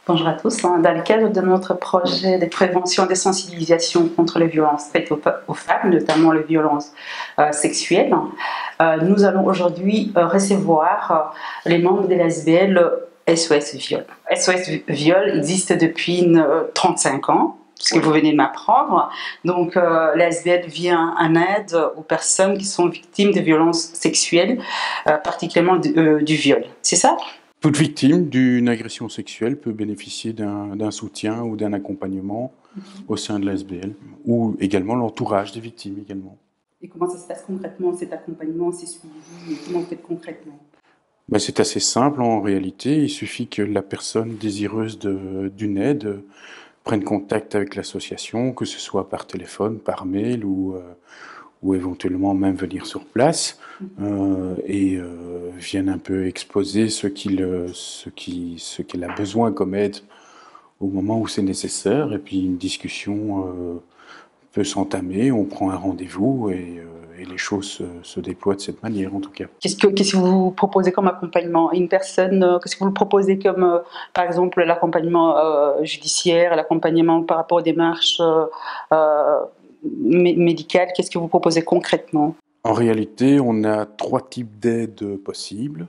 Bonjour à tous. Dans le cadre de notre projet de prévention et de sensibilisation contre les violences faites aux femmes, notamment les violences sexuelles, nous allons aujourd'hui recevoir les membres de l'ASBL SOS Viol. SOS Viol existe depuis 35 ans, ce que vous venez de m'apprendre. Donc l'ASBL vient en aide aux personnes qui sont victimes de violences sexuelles, particulièrement du viol. C'est ça ? Toute victime d'une agression sexuelle peut bénéficier d'un soutien ou d'un accompagnement au sein de l'ASBL, ou également l'entourage des victimes également. Et comment ça se passe concrètement, cet accompagnement, ces suivis, comment vous faites concrètement ? C'est assez simple en réalité, il suffit que la personne désireuse d'une aide prenne contact avec l'association, que ce soit par téléphone, par mail ou éventuellement même venir sur place et vienne un peu exposer ce qu'elle a besoin comme aide au moment où c'est nécessaire. Et puis une discussion peut s'entamer, on prend un rendez-vous et les choses se déploient de cette manière en tout cas. Qu'est-ce que vous proposez comme accompagnement ? Une personne, qu'est-ce que vous proposez comme, par exemple, l'accompagnement judiciaire, l'accompagnement par rapport aux démarches médicales, qu'est-ce que vous proposez concrètement ? En réalité, on a 3 types d'aides possibles.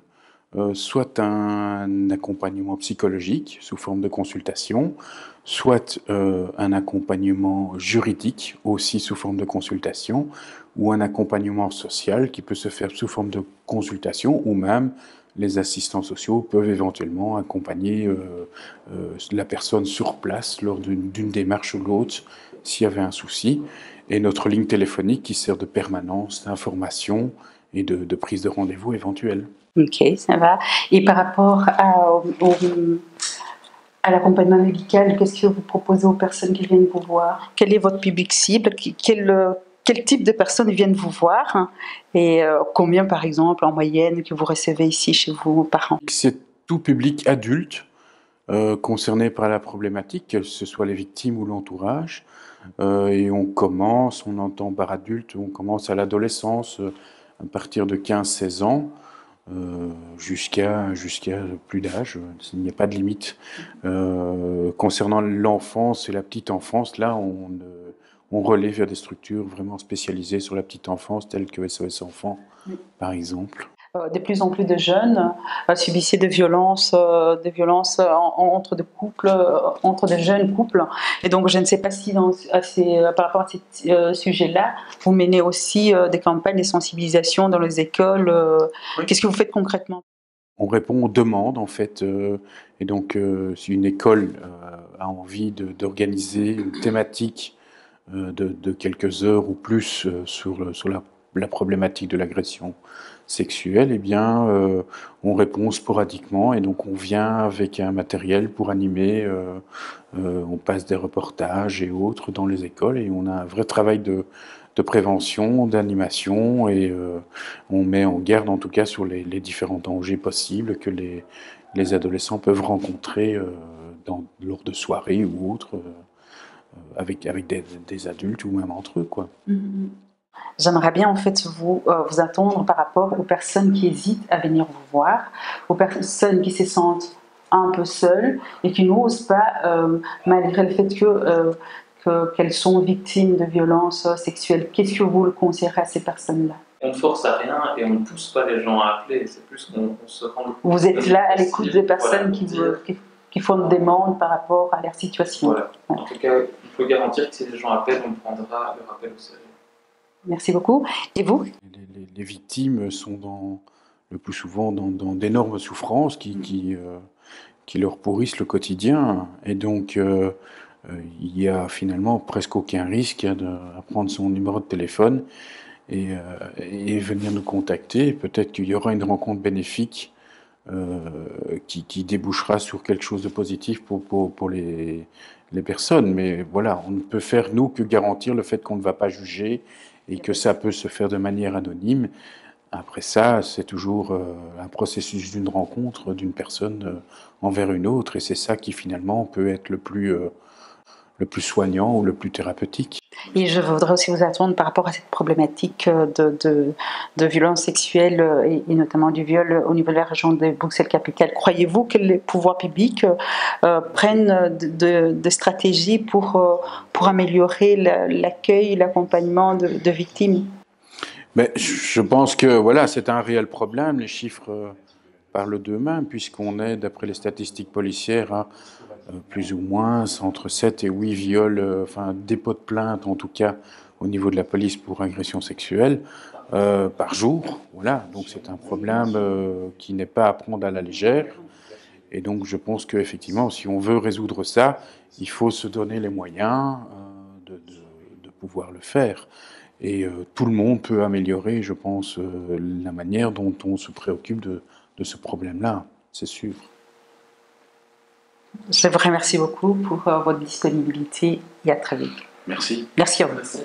Soit un accompagnement psychologique sous forme de consultation, soit un accompagnement juridique aussi sous forme de consultation, ou un accompagnement social qui peut se faire sous forme de consultation, ou même les assistants sociaux peuvent éventuellement accompagner la personne sur place lors d'une démarche ou l'autre s'il y avait un souci. Et notre ligne téléphonique qui sert de permanence, d'information et de prise de rendez-vous éventuelle. Ok, ça va. Et par rapport à l'accompagnement médical, qu'est-ce que vous proposez aux personnes qui viennent vous voir ? Quel est votre public cible ? Quel type de personnes viennent vous voir ? Et combien, par exemple, en moyenne, que vous recevez ici chez vous par an ? C'est tout public adulte concerné par la problématique, que ce soit les victimes ou l'entourage. Et on entend par adulte, on commence à l'adolescence, à partir de 15-16 ans, jusqu'à plus d'âge, il n'y a pas de limite. Concernant l'enfance et la petite enfance, là, on relaie vers des structures vraiment spécialisées sur la petite enfance, telles que SOS Enfants, par exemple. De plus en plus de jeunes subissent des violences entre de jeunes couples. Et donc, je ne sais pas si par rapport à ces sujets-là, vous menez aussi des campagnes de sensibilisation dans les écoles. Oui. Qu'est-ce que vous faites concrètement ? On répond aux demandes, en fait. Et donc, si une école a envie d'organiser une thématique de quelques heures ou plus sur la problématique de l'agression sexuelle, eh bien, on répond sporadiquement et donc on vient avec un matériel pour animer, on passe des reportages et autres dans les écoles et on a un vrai travail de prévention, d'animation et on met en garde en tout cas sur les différents dangers possibles que les adolescents peuvent rencontrer lors de soirées ou autres avec des adultes ou même entre eux, quoi. Mm-hmm. J'aimerais bien en fait vous attendre par rapport aux personnes qui hésitent à venir vous voir, aux personnes qui se sentent un peu seules et qui n'osent pas, malgré le fait qu'elles sont victimes de violences sexuelles. Qu'est-ce que vous le conseillerez à ces personnes-là ? On ne force à rien et on ne pousse pas les gens à appeler, c'est plus qu'on se rend... Vous êtes là à l'écoute des personnes qui font une demande par rapport à leur situation. Voilà. En tout cas, il faut garantir que si les gens appellent, on prendra leur appel au sérieux. Merci beaucoup. Et vous ? Les victimes sont le plus souvent dans d'énormes souffrances qui leur pourrissent le quotidien. Et donc, il n'y a finalement presque aucun risque à prendre son numéro de téléphone et venir nous contacter. Peut-être qu'il y aura une rencontre bénéfique qui débouchera sur quelque chose de positif pour les personnes. Mais voilà, on ne peut faire, nous, que garantir le fait qu'on ne va pas juger et que ça peut se faire de manière anonyme. Après ça, c'est toujours un processus d'une rencontre d'une personne envers une autre, et c'est ça qui finalement peut être le plus plus soignant ou le plus thérapeutique. Et je voudrais aussi vous attendre par rapport à cette problématique de violence sexuelle et notamment du viol au niveau de la région de Bruxelles-Capitale. Croyez-vous que les pouvoirs publics prennent de stratégies pour améliorer l'accueil et l'accompagnement de victimes? Mais je pense que voilà, c'est un réel problème. Les chiffres parlent d'eux-mêmes, puisqu'on est, d'après les statistiques policières, à plus ou moins entre 7 et 8 viols, enfin dépôts de plainte en tout cas au niveau de la police pour agression sexuelle par jour. Voilà, donc c'est un problème qui n'est pas à prendre à la légère. Et donc je pense qu'effectivement, si on veut résoudre ça, il faut se donner les moyens de pouvoir le faire. Et tout le monde peut améliorer, je pense, la manière dont on se préoccupe de ce problème-là, c'est sûr. Je vous remercie beaucoup pour votre disponibilité et à très vite. Merci. Merci à vous. Merci.